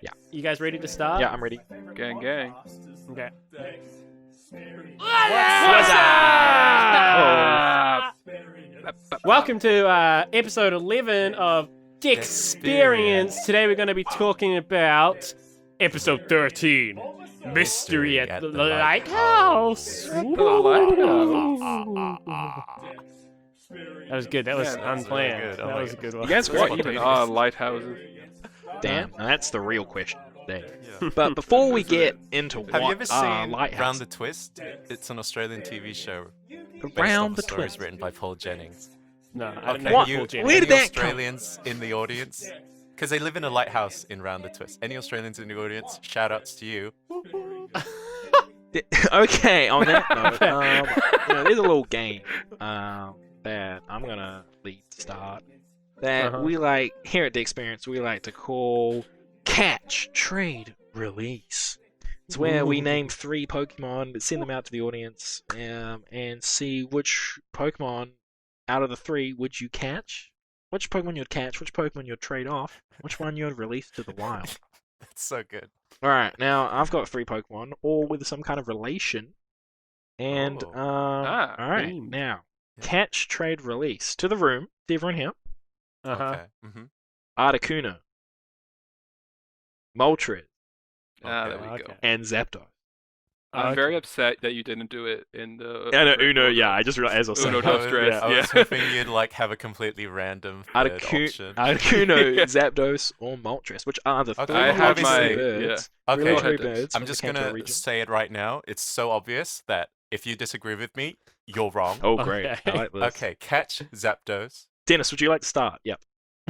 Yeah. You guys ready to start? Yeah, I'm ready. Gang, gang. Okay. What's up? Welcome to episode 11 of Dexperience. Today we're going to be talking about episode 13, Mystery at the Lighthouse. The Lighthouse. That was good. That was Yeah, that was unplanned. really good. That Oh my was a good one. You guys What what even are lighthouses? Damn, now that's the real question today. Yeah. But before we get into Have you what ever are seen lighthouses, Round the Twist? It's an Australian TV show based Around off the stories Twist. written by Paul Jennings. No, I don't Okay, know What? Paul Jennings. Where did any that come- Australians in the audience? Because they live in a lighthouse in Round the Twist. Any Australians in the audience? Shout outs to you. Okay, on that note, there's a little game that I'm gonna lead to start that we like here at the Experience. We like to call Catch, Trade, Release. It's where we name 3 Pokemon, send them out to the audience, and see which Pokemon out of the 3 would you catch, which Pokemon you'd catch, which Pokemon you'd trade off, which one you'd release to the wild. That's so good. Alright, now I've got 3 Pokemon, all with some kind of relation. And, Oh. alright, theme. now, Yeah. catch, trade, release. To the room, to everyone here. Uh-huh. Okay. Mm-hmm. Articuno, Moltres, There we Okay. go. and Zapdos. I'm Okay. very upset that you didn't do it in the... I just realized, as I was saying. Uno dos tres. I was Yeah. hoping you'd have a completely random third option. Articuno, Zapdos, or Moltres, which are the Okay. 3 I have obviously my- birds. Okay. Regulatory Go ahead, birds. I'm of the just Kanto gonna region. say it right now. It's so obvious that if you disagree with me, you're wrong. Oh, great. Okay. I like this. Okay, catch Zapdos. Dennis, would you like to start? Yep.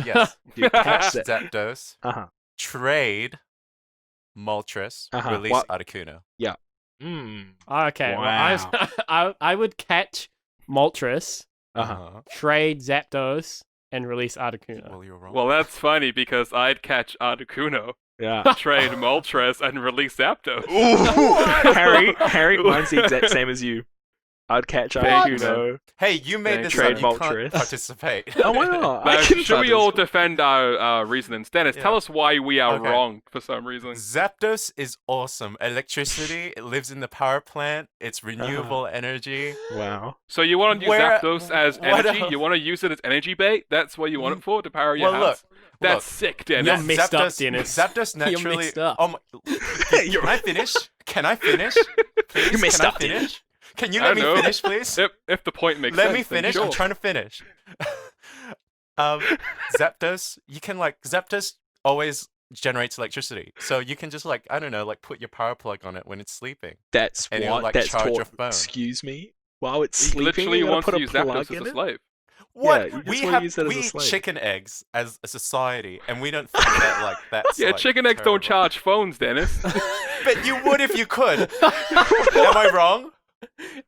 Yes. You catch Catch Zap- Zapdos. Uh-huh. Trade Moltres. Uh-huh. Release What? Articuno. Mm. Okay, well, I would catch Moltres, Uh-huh. trade Zapdos, and release Articuno. Well, you're wrong. Well, that's funny because I'd catch Articuno, Yeah. trade Moltres, and release Zapdos. Harry, mine's the exact same as you. I'd catch Thank you, Articuno. hey, you made this Trade up. You Moltres. can't participate. Oh, why not? Now, I can should we all participate. defend our reasonings? Dennis, Yeah. tell us why we are Okay. wrong for some reason. Zapdos is awesome. Electricity. It lives in the power plant. It's renewable energy. Wow. So you want to use Where- Zapdos as what energy? else? You want to use it as energy bait? That's what you want it for, to power your Well, house? look. That's sick, Dennis. You're messed up, Dennis. Zapdos You're naturally. messed up. Oh my, can I finish? Can I finish? Please, You're messed can up, I finish? Can you I let me know. finish, please? If the point makes sense. Let me then finish. sure. I'm trying to finish. Zapdos, you can Zapdos always generates electricity, so you can just I don't know, put your power plug on it when it's sleeping. That's And it'll, what. That's charge taught. your phone. Excuse me. While it's He sleeping, literally you gotta wants put to a use plug Zapdos in as a it? slave. What? you just we wanna use that as a eat slave. chicken eggs as a society, and we don't think that that's Yeah, chicken eggs don't terrible. charge phones, Dennis. But you would if you could. Am I wrong?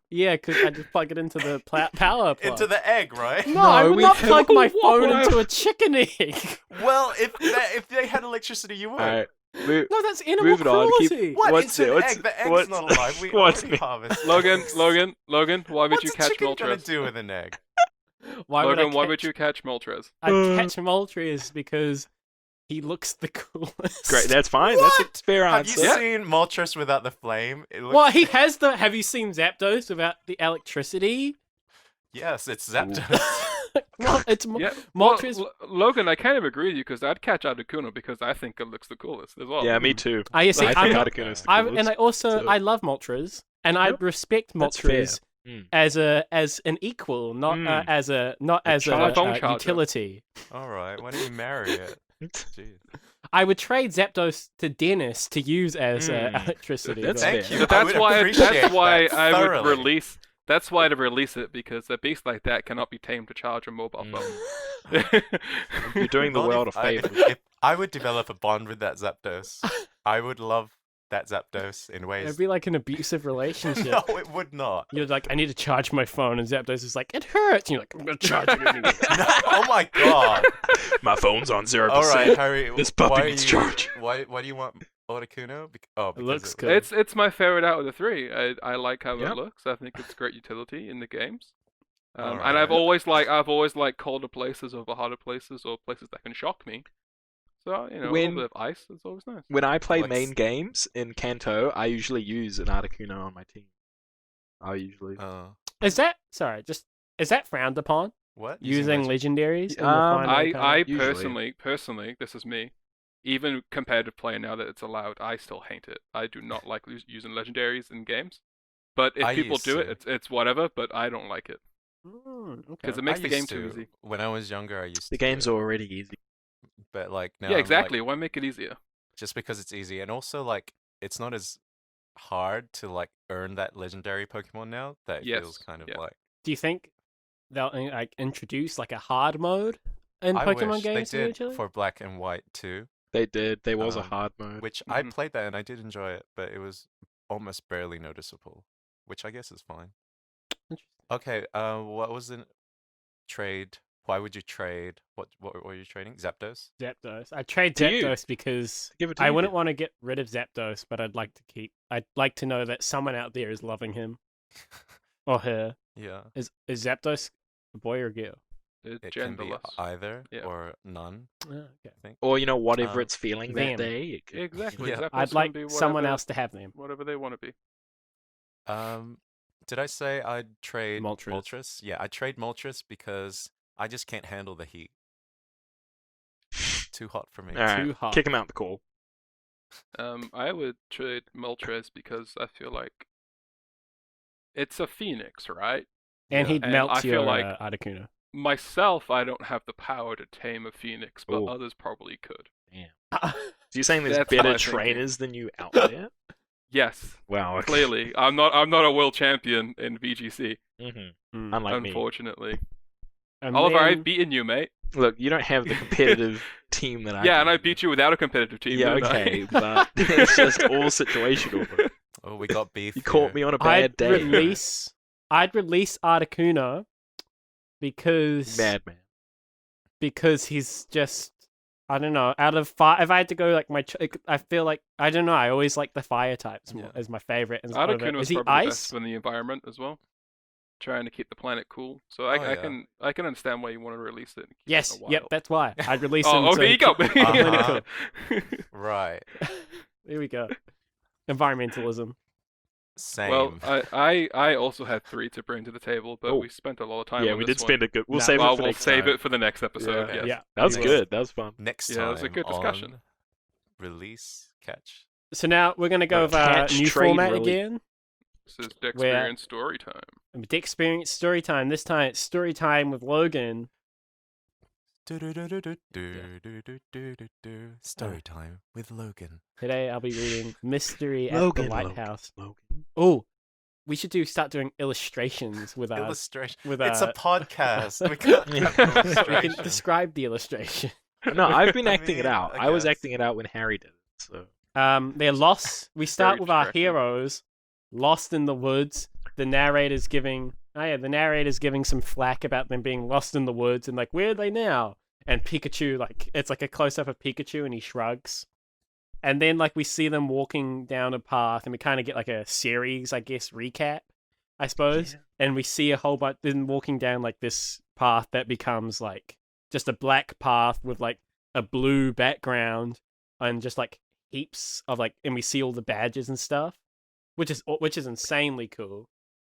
Yeah, because I just plug it into the power plug. Into the egg, right? No, I would we not have- plug my phone Why? into a chicken egg. Well, if they had electricity, you would. Alright. No, that's animal Moving on, keep- cruelty. What? What's Into it? an What's- egg? The egg's what's- not alive. We what's only it? harvest Logan, eggs. Logan, why would What's you a catch chicken gonna Moltres? do with an egg? Why would Logan, I why catch, would you catch Moltres? I'd catch Moltres because he looks the coolest. Great. That's fine. What? That's a fair Have you answer. Yeah. seen Moltres without the flame? It looks... Well, he has the. Have you seen Zapdos without the electricity? Yes, it's Zapdos. Well, it's Yeah, Moltres. well, Logan, I kind of agree with you because I'd catch Articuno because I think it looks the coolest as well. Yeah, me too. I see. I I'm think not, Articuno's the and coolest. I also So- I love Moltres, and I Yep. respect That's fair. Moltres Mm. as an equal, not Mm. as a phone charger. utility. All right, why don't you marry it? Jeez. I would trade Zapdos to Dennis to use as Mm. electricity. That's but- fair. Thank you. So I that's would why appreciate that I would thoroughly. release. That's why I'd release it because a beast like that cannot be tamed to charge a mobile phone. You're doing the Well, world a if I- favor. If I would develop a bond with that Zapdos, I would love that Zapdos in It'd ways. be like an abusive relationship. No, it would not. You're like, I need to charge my phone, and Zapdos is like, it hurts. And you're like, I'm gonna charge it anyway. No, oh my god. My phone's on 0%. All right, Harry. This puppy why needs you, charge. Why do you want Articuno? Oh, because looks it- good. It's my favorite out of the three. I like how Yep. it looks. I think it's great utility in the games. And Alright. I've always liked colder places over hotter places or places that can shock me. So, a When- little bit of ice is always nice. When I play Like main games in Kanto, I usually use an Articuno on my team. I usually. Is that is that frowned upon? What? Using legendaries? In the Um, final I kind? Usually. personally, this is me. Even competitive play now that it's allowed, I still hate it. I do not like using legendaries in games. But if I people used do to. it, it's whatever. But I don't like it Okay. because it I makes the game used too to. easy. When I was younger, I used The to. do game's it. already easy. But like now, Yeah, I'm, exactly. like, Why make it easier? just because it's easy, and also like it's not as hard to like earn that legendary Pokemon now. That it feels Yes, kind of yeah. like. Do you think they'll like introduce like a hard mode in I Pokemon wish games they did eventually? for Black and White too. They did. There was a Um, hard mode. Which I Mhm. played that and I did enjoy it, but it was almost barely noticeable, which I guess is fine. Interesting. Okay, what was the trade? Why would you trade? What were you trading? Zapdos? Zapdos. I trade To you. Zapdos because Give it to I you, wouldn't dude. want to get rid of Zapdos, but I'd like to know that someone out there is loving him or her. Yeah, Is Zapdos a boy or a girl? It's it can be genderless. either Yeah. or none. Oh, okay. I think. Or whatever Um, it's feeling them. that day. It could, Exactly. Yeah. Zapdos I'd can like be someone whatever- else to have them. Whatever they want to be. Did I say I'd trade Moltres. Moltres? Yeah, I'd trade Moltres because I just can't handle the heat. Too hot for me. All right, Too hot. kick him out the call. I would trade Moltres because I feel like it's a phoenix, right? And Yeah. he'd And melt I feel your like- Articuno. Myself, I don't have the power to tame a phoenix, but Ooh. others probably could. So you're saying there's That's my better thinking. trainers than you out there? Yes, Wow. Okay. clearly, I'm not a world champion in VGC, Mm-hmm. Unlike me. unfortunately. And Oliver, then- I've beaten you, mate. Look, you don't have the competitive team that I Yeah, and do. I beat you without a competitive team. Yeah, didn't I? okay, but it's just all situational. Bro. Oh, we got beef. You caught me on a bad I'd day. release Articuno Madman. because he's just, I don't know, out of fire. If I had to go like I feel like, I don't know, I always like the fire types more, Yeah. as my favorite. Articuno Is is he probably the ice? best for the environment as well. Trying to keep the planet cool. So Oh, I yeah. can understand why you want to release it. And keep Yes, it yep, wild. that's why. I'd release him. Oh, so there he you go. keep the planet cool. Right. There we go. Environmentalism. Same. Well, I also had 3 to bring to the table, but Oh. we spent a lot of time Yeah, on we this did one. spend a good. We'll Nah, save Well, it for we'll next save time. it for the next episode. Yeah. Yes. Yeah. That was Yes. good. That was fun. Next Yeah, time it was a good discussion. on Release Catch. So now we're going to go with our Catch, new trade, format really. again. This is Dexperience story time. Dexperience story time. This time it's story time with Logan. Story time with Logan. Today I'll be reading Mystery at Logan, the Lighthouse. Logan. Oh, we should start doing illustrations with our. Illustration. with It's a our- podcast. We can't have We we can illustration. describe the illustration. No, I've been I acting it mean, out. I I was guess. acting it out when Harry did it. So They're lost. We start Very with our distracting. heroes, lost in the woods. The narrator's giving. The narrator's giving some flack about them being lost in the woods and like, where are they now? And Pikachu, like, it's like a close up of Pikachu, and he shrugs. And then like we see them walking down a path, and we kind of get like a series, I guess, recap, I suppose. Yeah. And we see a whole bunch them walking down like this path that becomes like just a black path with like a blue background and just like heaps of like, and we see all the badges and stuff, which is insanely cool.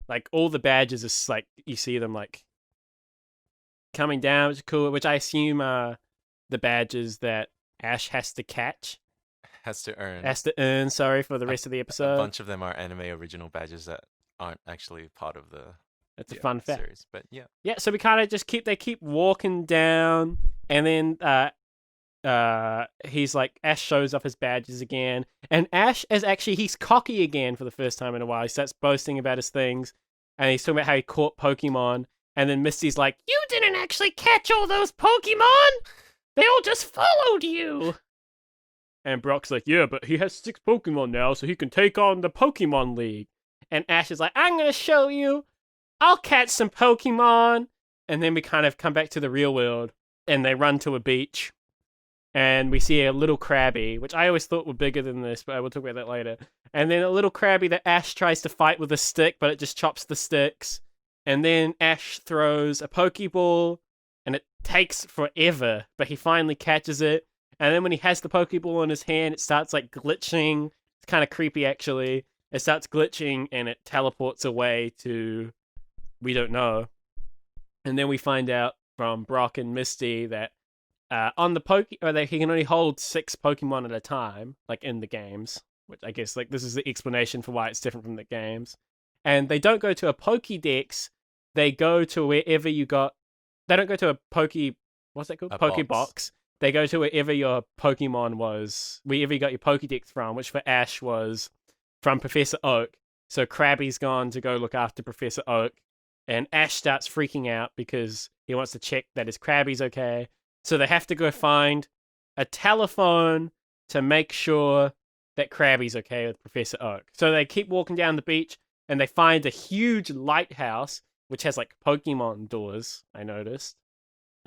Like all the badges is like you see them like coming down, which is cool. Which I assume are the badges that Ash has to catch, Has to earn. has to earn. Sorry for the rest of the A episode. bunch of them are anime original badges that aren't actually part of the That's a fun fact. series. But yeah. Yeah, so we kind of just keep walking down, and then he's like, Ash shows off his badges again, and Ash is actually, he's cocky again for the first time in a while. He starts boasting about his things, and he's talking about how he caught Pokemon, and then Misty's like, you didn't actually catch all those Pokemon! They all just followed you! And Brock's like, yeah, but he has 6 Pokemon now, so he can take on the Pokemon League. And Ash is like, I'm gonna show you! I'll catch some Pokemon! And then we kind of come back to the real world, and they run to a beach. And we see a little Krabby, which I always thought were bigger than this, but I will talk about that later. And then a little Krabby that Ash tries to fight with a stick, but it just chops the sticks. And then Ash throws a Pokeball, and it takes forever, but he finally catches it. And then when he has the Pokeball in his hand, it starts like glitching. It's kind of creepy, actually. It starts glitching and it teleports away to we don't know. And then we find out from Brock and Misty that on the that he can only hold 6 Pokemon at a time, like in the games. Which I guess like this is the explanation for why it's different from the games. And they don't go to a Pokédex. They go to wherever you got. They don't go to a What's that called? Pokebox. They go to wherever your Pokemon was, wherever you got your Pokédex from, which for Ash was from Professor Oak. So Krabby's gone to go look after Professor Oak, and Ash starts freaking out because he wants to check that his Krabby's okay. So they have to go find a telephone to make sure that Krabby's okay with Professor Oak. So they keep walking down the beach, and they find a huge lighthouse, which has like Pokemon doors, I noticed.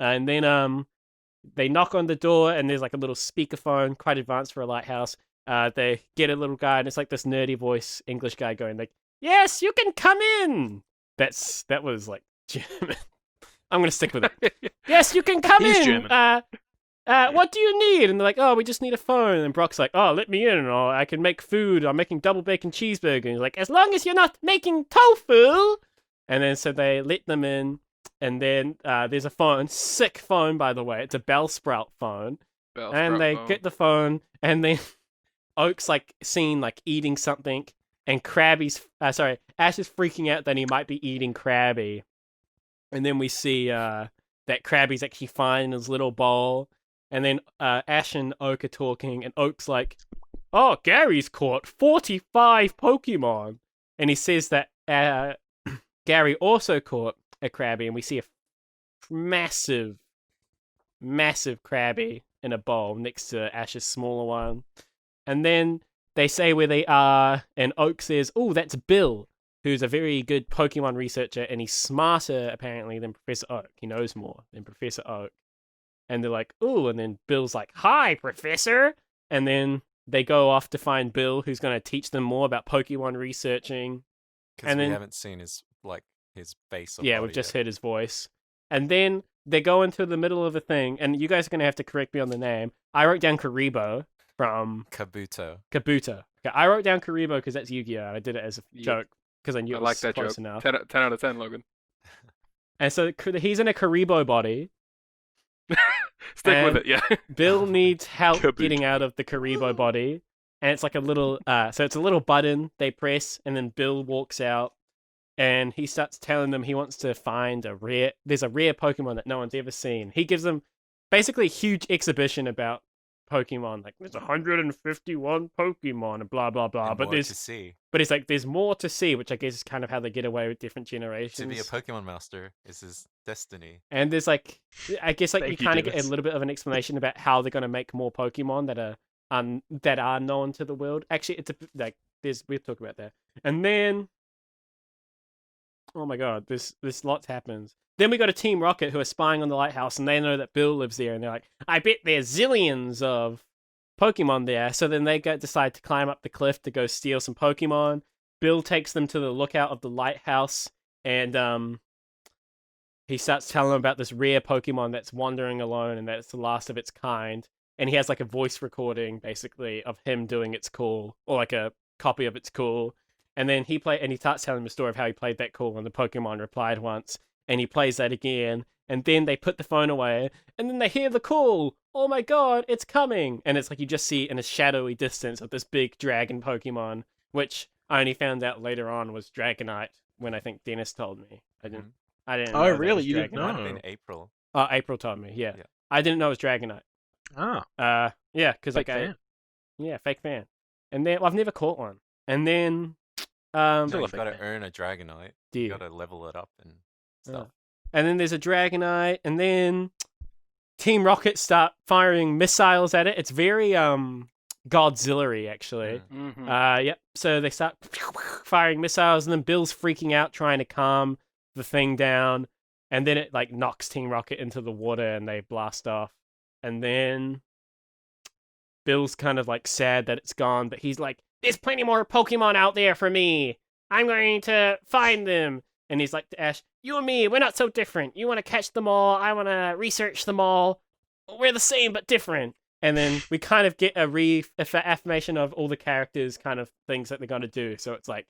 And then they knock on the door, and there's like a little speakerphone, quite advanced for a lighthouse. They get a little guy, and it's like this nerdy voice English guy going like, "Yes, you can come in." That was like German. I'm gonna stick with it. Yes, you can come He's in. German. What do you need? And they're like, "Oh, we just need a phone." And Brock's like, "Oh, let me in, or I can make food. I'm making double bacon cheeseburger." And he's like, "As long as you're not making tofu." And then so they let them in. And then there's a phone, sick phone, by the way. It's a Bellsprout phone. They get the phone, and then Oak's like seen like eating something, and Ash is freaking out that he might be eating Krabby. And then we see that Krabby's actually fine in his little bowl. And then Ash and Oak are talking, and Oak's like, "Oh, Gary's caught 45 Pokemon." And he says that Gary also caught a Krabby, and we see a massive Krabby in a bowl next to Ash's smaller one. And then they say where they are, and Oak says, "Oh, that's Bill, who's a very good Pokemon researcher, and he's smarter, apparently, than Professor Oak. He knows more than Professor Oak." And they're like, "Ooh," and then Bill's like, "Hi, Professor!" And then they go off to find Bill, who's going to teach them more about Pokemon researching. Because we haven't seen his face. Yeah, we've just heard his voice. And then they go into the middle of a thing, and you guys are going to have to correct me on the name. I wrote down Karibo from... Kabuto. Okay, I wrote down Karibo because that's Yu-Gi-Oh! And I did it as a joke because I knew it was close joke. enough. 10 out of 10, Logan. And so he's in a Karibo body. Stick with it, yeah. Bill needs help getting out of the Karibo body. And it's like a little... so it's a little button they press, and then Bill walks out. And he starts telling them he wants to find there's a rare Pokemon that no one's ever seen. He gives them basically a huge exhibition about Pokemon. Like, there's 151 Pokemon and blah, blah, blah. And but more to see. But it's like, there's more to see, which I guess is kind of how they get away with different generations. To be a Pokemon master is his destiny. And there's like, I guess like you kind of get Dennis. a little bit of an explanation about how they're going to make more Pokemon that are known to the world. Actually, we'll talk about that. And then... oh my god, this lot happens. Then we got a Team Rocket who are spying on the lighthouse, and they know that Bill lives there, and they're like, "I bet there's zillions of Pokemon there." So then they decide to climb up the cliff to go steal some Pokemon. Bill takes them to the lookout of the lighthouse, and he starts telling them about this rare Pokemon that's wandering alone, and that it's the last of its kind. And he has like a voice recording, basically, of him doing its call, or like a copy of its call. And then he starts telling the story of how he played that call, and the Pokemon replied once, and he plays that again, and then they put the phone away, and then they hear the call. Oh my god, it's coming! And it's like you just see in a shadowy distance of this big dragon Pokemon, which I only found out later on was Dragonite when I think Dennis told me. I didn't. Oh, know that really? was You didn't Dragonite. know? Might have been April. April told me. Yeah. Yeah. I didn't know it was Dragonite. Oh, Yeah, because fake like fan. fake fan. And then I've never caught one. And then No, Still a you've fake got to fan. earn a Dragonite. do you? You got to level it up and stuff. And then there's a Dragonite, and then Team Rocket start firing missiles at it. It's very Godzilla-y, actually. Mm-hmm. Yep. So they start firing missiles, and then Bill's freaking out, trying to calm the thing down, and then it like knocks Team Rocket into the water, and they blast off. And then Bill's kind of like sad that it's gone, but he's like, "There's plenty more Pokemon out there for me. I'm going to find them." And he's like to Ash, "You and me, we're not so different. You want to catch them all. I want to research them all. We're the same but different." and then we kind of get a affirmation of all the characters, kind of things that they're gonna do. So it's like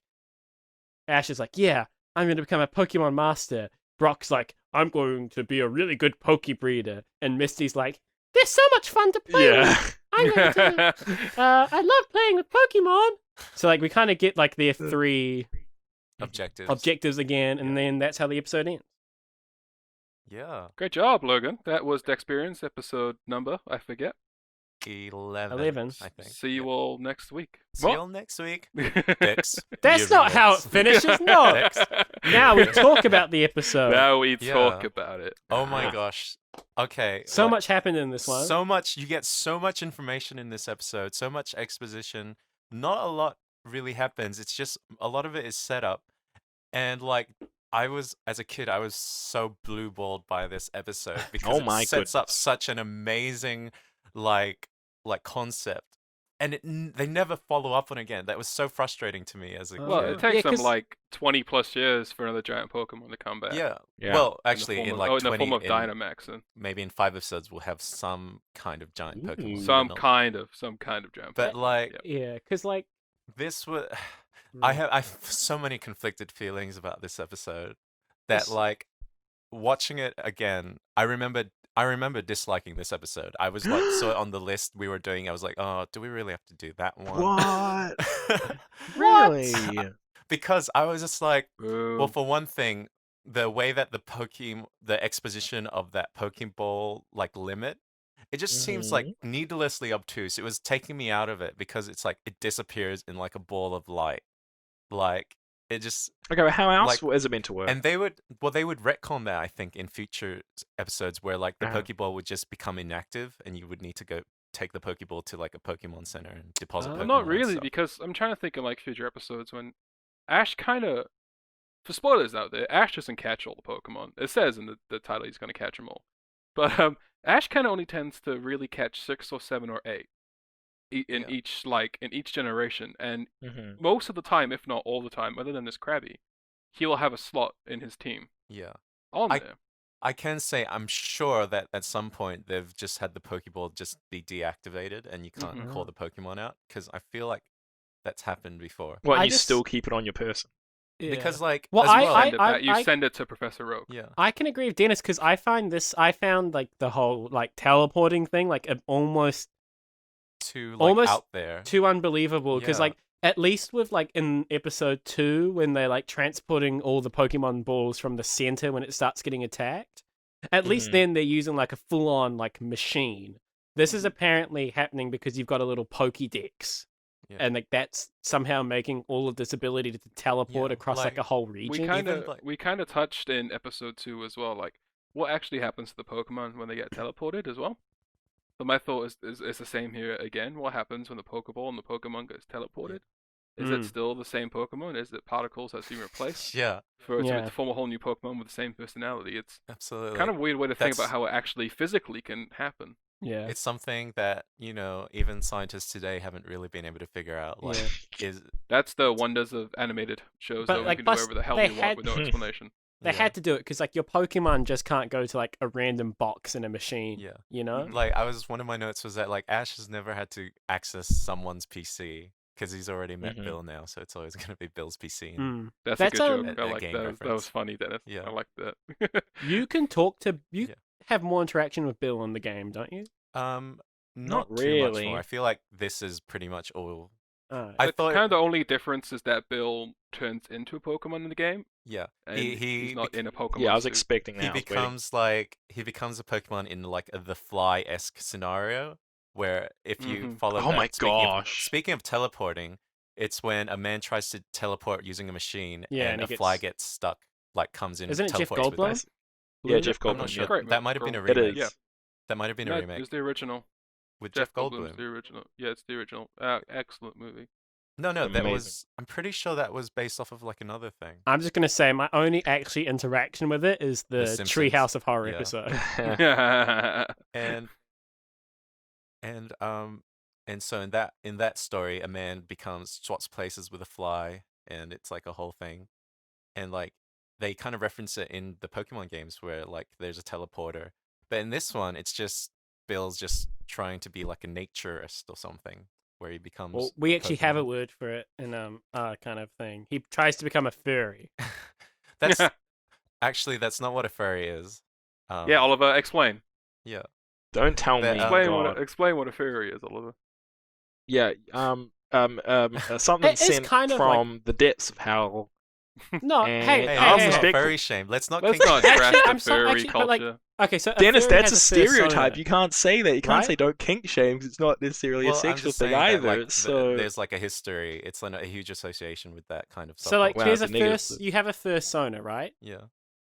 Ash is like, "Yeah, I'm gonna become a Pokemon master." Brock's like, "I'm going to be a really good Poke breeder," and Misty's like, "They're so much fun to play with. I'm going to. I love playing with Pokemon." So like we kind of get like their three objectives again, and then that's how the episode ends. Yeah. Great job, Logan. That was Dexperience episode number, I forget. 11, I think. See you all next week. See you all next week. Dex. That's not how it finishes. No. Dex. Now we talk about the episode. Now we talk about it. Oh my gosh. Okay. So much happened in this one. So much. You get so much information in this episode. So much exposition. Not a lot really happens. It's just a lot of it is set up. And like as a kid, I was so blue-balled by this episode because it sets up such an amazing like concept, and they never follow up on it again. That was so frustrating to me as a kid. Well, it takes them like 20 plus years for another giant Pokemon to come back. Yeah. Well, actually, in the form of Dynamax, and maybe in 5 episodes we'll have some kind of giant Pokemon. Some kind of giant. But Pokemon. like, because like this was, I have so many conflicted feelings about this episode that like watching it again, I remember disliking this episode. I was like, saw it on the list we were doing. I was like, oh, do we really have to do that one? What? Really? Because I was just like, Boo. well, for one thing, the way that the exposition of that Pokeball like limit, it just seems like needlessly obtuse. It was taking me out of it because it's like it disappears in like a ball of light. Like it just Okay, but how else is it meant to work? and they would retcon that, I think, in future episodes where like the Pokeball would just become inactive and you would need to go take the Pokeball to like a Pokemon Center and deposit Pokemon. Not really, and because I'm trying to think of like future episodes when Ash kind of, for spoilers out there, Ash doesn't catch all the Pokemon. It says in the title he's going to catch them all, but Ash kind of only tends to really catch 6 or 7 or 8 in each generation, and most of the time, if not all the time, other than this Krabby, he'll have a slot in his team. Yeah. On there. I can say I'm sure that at some point they've just had the Pokeball just be deactivated and you can't call the Pokemon out, because I feel like that's happened before. Well, you still keep it on your person. Yeah. Because like, you send it to Professor Oak. Yeah. I can agree with Dennis because I found like the whole like teleporting thing like almost out there, too unbelievable. Because like at least with like in episode 2 when they're like transporting all the Pokemon balls from the center when it starts getting attacked, at least then they're using like a full on like machine. This is apparently happening because you've got a little Pokédex. Yeah. And like that's somehow making all of this ability to teleport across like a whole region. We kind of touched in episode 2 as well, like what actually happens to the Pokemon when they get teleported as well. So my thought is the same here again. What happens when the Pokeball and the Pokemon gets teleported? Is it still the same Pokemon? Is it particles that's been replaced? For it to form a whole new Pokemon with the same personality. It's absolutely kind of a weird way to think about how it actually physically can happen. Yeah, it's something that even scientists today haven't really been able to figure out. Like, that's the wonders of animated shows. But like, we can do whatever the hell we want with no explanation. They had to do it because like your Pokemon just can't go to like a random box in a machine. Yeah, you know. Like one of my notes was that like Ash has never had to access someone's PC because he's already met Bill now, so it's always going to be Bill's PC. That's a good joke. I like that. That was funny, Dennis. Yeah, I like that. You can talk to have more interaction with Bill in the game, don't you? Not really. Too much more. I feel like this is pretty much all. I thought kind of the only difference is that Bill turns into a Pokemon in the game. Yeah, and he's not in a Pokemon. Yeah, I was expecting that. He becomes a Pokemon in like the Fly-esque scenario where if you follow. Oh my gosh! Speaking of teleporting, it's when a man tries to teleport using a machine, and a fly gets stuck. Like comes in. Isn't it Jeff Goldblum? Yeah, Jeff Goldblum. I'm not sure. That might have been a remake. It is. That might have been a remake. It was the original. With Jeff Goldblum. The original. Yeah, it's the original. Excellent movie. No, that was. I'm pretty sure that was based off of like another thing. I'm just gonna say my only actually interaction with it is the Treehouse of Horror episode. and so in that story, a man swaps places with a fly, and it's like a whole thing, and like they kind of reference it in the Pokemon games where like there's a teleporter, but in this one it's just Bill's just trying to be like a naturist or something, where he becomes. Well, we actually have a Pokemon. word for it in kind of thing. He tries to become a furry. That's that's not what a furry is. Yeah, Oliver, explain. Yeah. Don't tell me. God. Explain what a furry is, Oliver. Yeah. Something It is sent kind of from the depths of hell. No, And- hey, Hey, I'm let's not respectful. furry shame. Let's not. Let's kink not shame. trash Actually, the I'm sorry, furry actually, but, like, culture. okay, so Dennis, furry that's a has persona. stereotype. You can't say that. You can't Right? say don't kink shame because it's not necessarily Well, a I'm sexual just thing saying that, either. like, so there's like a history. It's like a huge association with that kind of stuff. So like, Wow, here's it's a a negative first. stuff. You have a fursona, right? yeah.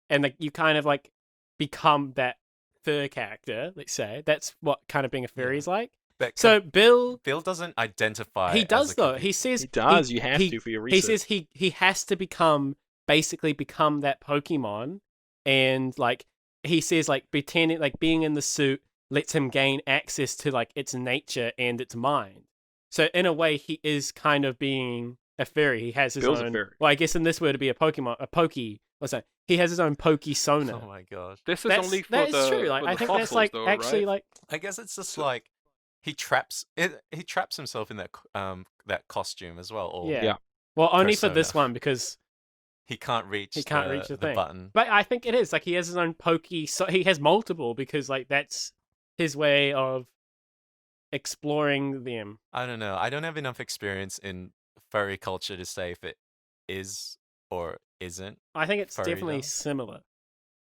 And like, you kind of like become that fur character. Let's say that's what kind of being a furry Yeah. is like. But So Bill, Bill doesn't identify. he as does a though. compu- He says he does. You have to for your research. He says he has to basically become that Pokemon, and like he says like pretending like being in the suit lets him gain access to like its nature and its mind. So in a way, he is kind of being a fairy. He has his Bill's a own. fairy. Well, I guess in this word to be a Pokemon, a Pokey. What's that? He has his own Pokesona. Oh my gosh. This is only for that the is true. Like for I the think fossils, that's like though, actually right? like I guess it's just So- like he traps himself in that costume as well. Or yeah. Yeah. Well, only for persona. this one because he can't reach. he can't reach the thing. button. But I think it is like he has his own pokey. So he has multiple because like that's his way of exploring them. I don't know. I don't have enough experience in furry culture to say if it is or isn't. I think it's Furry, definitely though. similar.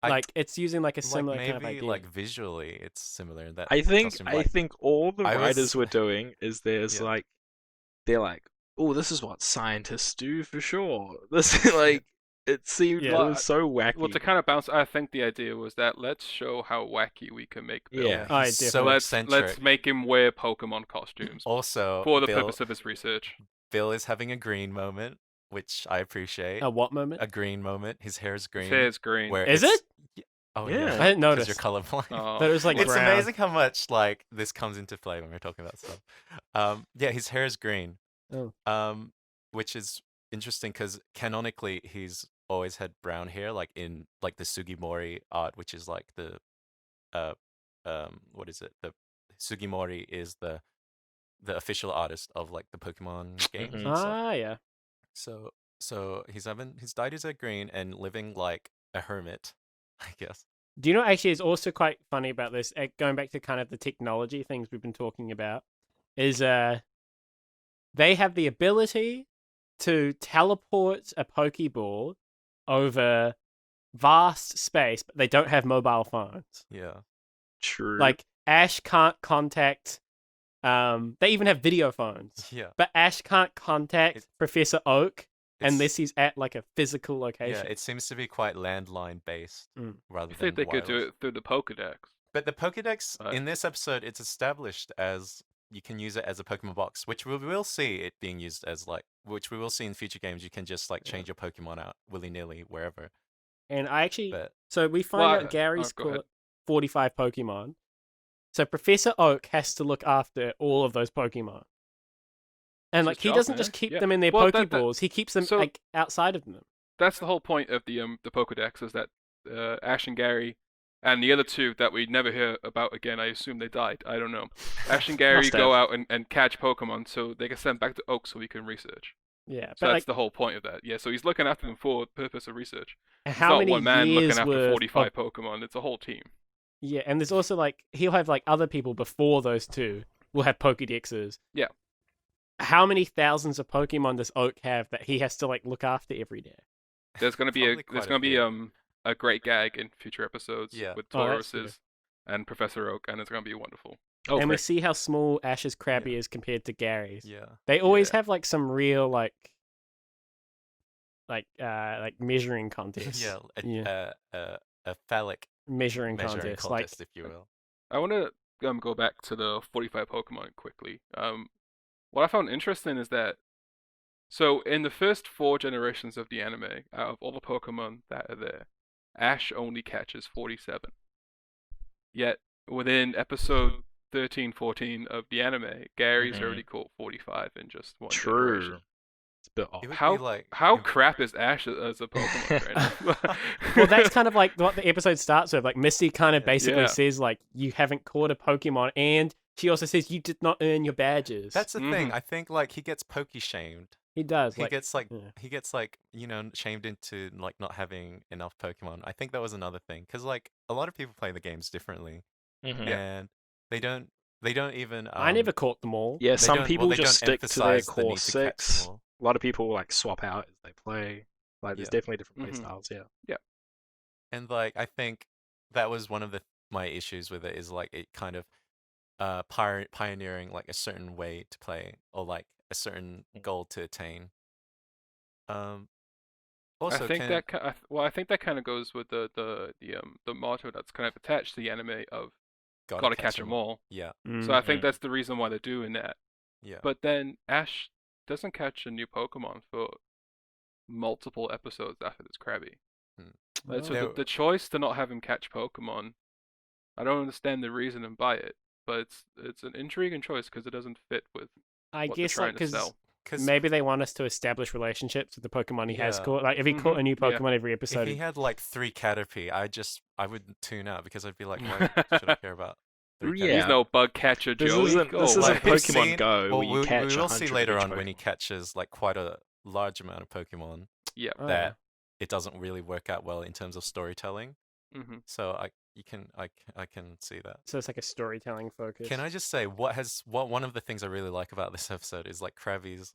I- Like it's using like a similar like kind of maybe idea. like visually, it's similar in that. I think costume, I like- think all the I was- writers were doing is there's Yeah. like they're like, oh, this is what scientists do for sure. This like it seemed Yeah. like it was so wacky. Well, to kind of bounce, I think the idea was that let's show how wacky we can make Bill. Yeah. I he's so definitely- eccentric. Let's make him wear Pokemon costumes Also, for the Bill, purpose of his research. Bill is having a green moment, which I appreciate. A what moment? A green moment. His hair is green. His hair's green. Where Is it's- it? Oh Yeah. yeah. I didn't Because notice. you're colorblind. Oh, But it was like It's brown. amazing how much like this comes into play when we're talking about stuff. Yeah, his hair is green. Oh. Which is interesting because canonically he's always had brown hair, like in like the Sugimori art, which is like the, what is it? The Sugimori is the official artist of like the Pokemon games. Mhm. and stuff. Ah, yeah. So he's dyed his hair green and living like a hermit, I guess. Do you know actually it's also quite funny about this, going back to kind of the technology things we've been talking about, is they have the ability to teleport a Pokeball over vast space, but they don't have mobile phones. Yeah. True. Like Ash can't contact they even have video phones. Yeah. But Ash can't contact It's- Professor Oak It's- unless he's at like a physical Yeah, location. it seems to be quite landline based Mm. rather I than think they could do wireless. it through the Pokedex. But the Pokedex Right. in this episode, it's established as you can use it as a Pokemon box, which we will see it being used as which we will see in future games. You can just like change your Pokemon out willy nilly wherever. And I actually But so we find Well, out Gary's go ahead. caught 45 Pokemon. So Professor Oak has to look after all of those Pokemon. And It's like his he job, doesn't man. just keep Yeah. them in their Well, that- Pokeballs, he keeps them so- like outside of them. That's the whole point of the Pokedex, is that Ash and Gary and the other two that we never hear about again. I assume they died. I don't know. Ash and Gary Must go have. out and catch Pokemon so they can send back to Oak so he can research. Yeah, So but that's like the whole point of that. Yeah, so he's looking after them for the purpose of research. It's how not many one man years looking after worth 45 of- Pokemon. It's a whole team. Yeah, and there's also like he'll have like other people before those two will have Pokedexes. Yeah. How many thousands of Pokemon does Oak have that he has to like look after every day? There's gonna be Probably quite a a great gag in future episodes Yeah. with Oh, that's good. Taurus's and Professor Oak, and it's gonna be wonderful. oh, and we frick. see how small Ash's Krabby is compared to Gary's. yeah, They always Yeah. have like some real like measuring contests. yeah, Yeah. a phallic Measuring measuring contest. contest, if you will. I want to go back to the 45 Pokemon quickly. What I found interesting is that, so in the first 4 generations of the anime, out of all the Pokemon that are there, Ash only catches 47. Yet within episode 13, 14 of the anime, Gary's Mhm. already caught 45 in just one True. generation. It's a bit off. It would How be like how crap is Ash as a Pokemon trainer? Well, that's kind of like what the episode starts with. Like Misty kind of Yeah. basically Yeah. says like you haven't caught a Pokemon, and she also says you did not earn your badges. That's the thing. Mhm. I think like he gets pokey shamed. he does. He Like, gets like yeah. he gets like shamed into like not having enough Pokemon. I think that was another thing because like a lot of people play the games differently, Mhm. and they don't even I never caught them all. Yeah, they some don't- well, people they just don't stick to their emphasize the core need to catch them 6. all. A lot of people like swap out as they play. Like, there's Yeah. definitely different play Mhm. styles. Yeah. And like I think that was one of my issues with it is like it kind of pioneering like a certain way to play or like a certain goal to attain. Also, I think that kind of goes with the motto that's kind of attached to the anime of gotta catch 'em all. Yeah, So I think Mhm. that's the reason why they're doing that. yeah. But then Ash doesn't catch a new Pokemon for multiple episodes after this Krabby. Well, So There- the choice to not have him catch Pokemon, I don't understand the reasoning by it, but it's an intriguing choice because it doesn't fit with I what guess they're like trying to because sell. Because maybe they want us to establish relationships with the Pokemon he has Yeah. caught. Like if he caught a new Mhm, yeah. Pokemon every if episode, he had like 3 Caterpie, I would tune out because I'd be like, why should I care about 3 Yeah. He's no bug catcher, This Joey. isn't- Go this isn't away. Like, we've Pokemon seen- Go, Well, where you catch we will see 100 later of on each when he Pokemon. catches like quite a large amount of Pokemon Yeah. Oh, that it doesn't really work out well in terms of storytelling. hmm So I can see that. so it's like a storytelling focus. Can I just say what one of the things I really like about this episode is like Krabby's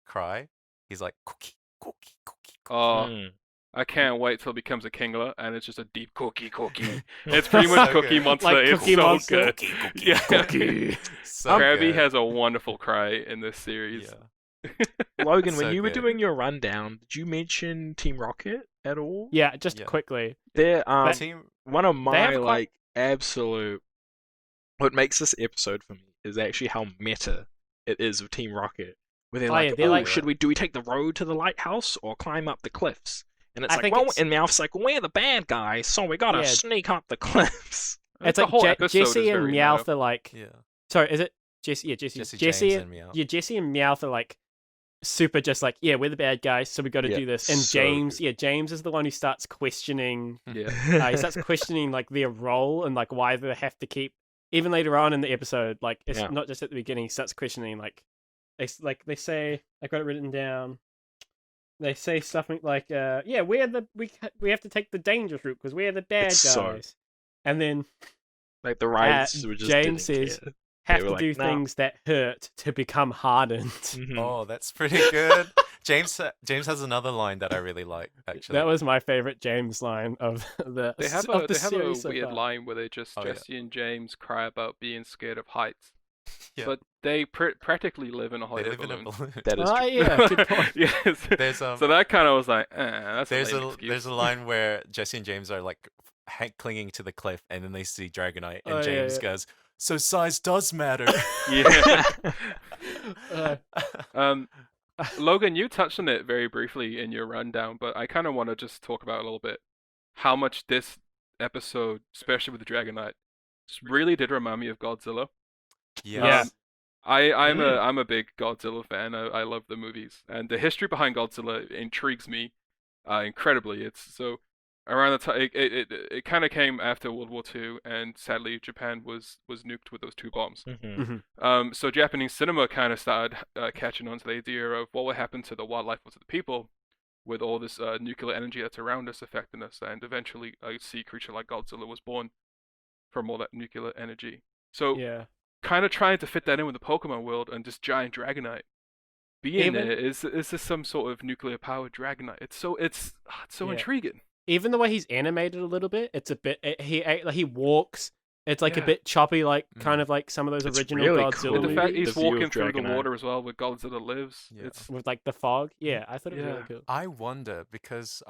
cry. He's like cookie, cookie, cookie, cookie. Oh, Mm. I can't wait till it becomes a Kingler and it's just a deep cookie. It's pretty much So Cookie good. Monster. Like It's Cookie so Monster. good. Yeah. So Krabby good. has a wonderful cry in this series. Yeah. Logan, when So you were good. doing your rundown, did you mention Team Rocket at all? Yeah, just Yeah. quickly. They're But- Team one of They my have quite- like absolute. What makes this episode for me is actually how meta it is of Team Rocket. Where they're Oh, like, yeah, they're oh, like- do we take the road to the lighthouse or climb up the cliffs? And it's I like, think well, it's- and Meowth's like, we're the bad guys, so we gotta Yeah. sneak up the cliffs. It's The like whole episode Jesse is and very Meowth meta. are like. Yeah. Sorry, is it Jesse? Yeah, Jesse. James and Meowth. Yeah, Jesse and Meowth are like super just like, yeah, we're the bad guys, so we got to Yeah, do this. And so James, good. yeah, James is the one who starts questioning. Yeah. He starts questioning like their role and like why they have to keep. Even later on in the episode, like it's Yeah. not just at the beginning. He starts questioning like they say. I got it written down. They say something like, "Yeah, we have to take the dangerous route because we're the bad It's guys." so- And then Like the rights were just James didn't says- care. have They to were do like, "Nah." things that hurt to become hardened. Mhm. Oh, that's pretty good. James has another line that I really like actually. That was my favorite James line of the They have of a the they have a series so weird far. line where they just Oh, yeah. Jesse and James cry about being scared of heights, Yeah. but they practically live in a hot They air live in a balloon. balloon. That is Oh true. yeah, good point. Yes. There's So that kind of was like, that's there's a lame a excuse. there's a line where Jesse and James are like clinging to the cliff, and then they see Dragonite, and Oh, yeah, James yeah. goes, "So size does matter." Yeah. Uh, Logan, you touched on it very briefly in your rundown, but I kind of want to just talk about a little bit how much this episode, especially with the Dragonite, just really did remind me of Godzilla. Yeah. I'm a big Godzilla fan. I love the movies, and the history behind Godzilla intrigues me incredibly. It's so around the time it kind of came after World War II, and sadly Japan was nuked with those 2 bombs. Mhm. So Japanese cinema kind of started catching on to the idea of what would happen to the wildlife or to the people with all this nuclear energy that's around us affecting us, and eventually a sea creature like Godzilla was born from all that nuclear energy. So yeah. kind of trying to fit that in with the Pokemon world, and this giant Dragonite being Even- there is this some sort of nuclear powered Dragonite? It's so Yeah. intriguing. Even the way he's animated a little bit, it's a bit. He walks. It's like a Yeah. bit choppy, like Mm. kind of like some of those It's original really Godzilla cool. And the movies fact The he's view of walking through the Dragonite. water as well, where Godzilla lives. Yeah. It's with like the fog. Yeah, I thought it was Yeah. really cool. I wonder because